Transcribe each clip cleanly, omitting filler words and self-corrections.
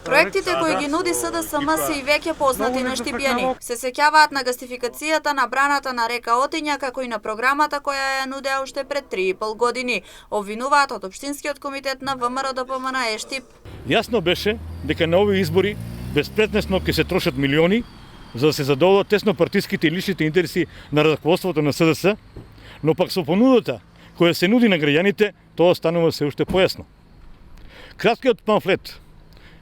Проектите кои ги нуди СДСМ се и веќе познати на Штипјани. Се сеќаваат на гастификацијата на браната на река Отиња, како и на програмата која ја нудеа уште пред 3,5 години. Обвинуваат од Општинскиот комитет на ВМРО ДПМН Штип. Јасно беше дека на овие избори безпретнесно ќе се трошат милиони за да се задоволат теснопартиските и личните интереси на раководството на СДС, но пак со понудата која се нуди на граѓаните, тоа станува се уште појасно. Краткиот памфлет,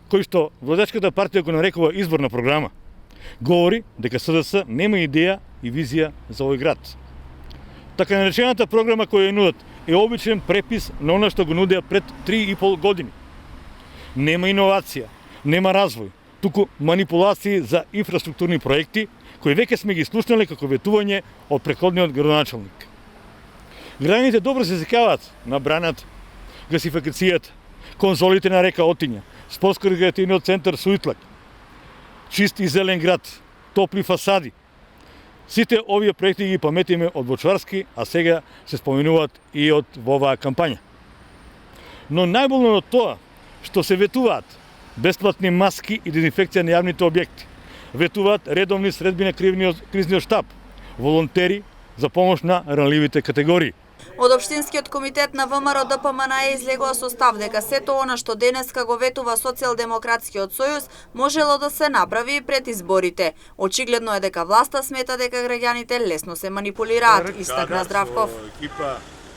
кој што владачката партија го нарекува изборна програма, говори дека СДС нема идеја и визија за овој град. Така наречената програма која ја нудат е обичен препис на она што го нудеа пред 3,5 години. Нема иновација, нема развој, туку манипулации за инфраструктурни проекти кои веќе сме ги слушнале како ветување од претходниот градоначалник. Граѓаните добро се сеќаваат на бранат, гасификацијата, конзолите на река Отиња, спортско-рекреативниот центар Суитлак, чист и зелен град, топли фасади. Сите овие проекти ги паметиме од Бочварски, а сега се споменуваат и од оваа кампања. Но најболно од тоа што се ветуваат бесплатни маски и дезинфекција на јавните објекти, ветуваат редовни средби на кризниот штаб, волонтери за помош на ранливите категории. Од Општинскиот комитет на ВМРО ДПМН излегува со став дека сето она што денеска го ветува Социјалдемократскиот сојуз можело да се направи и пред изборите. Очигледно е дека власта смета дека граѓаните лесно се манипулираат, истакна Здравков.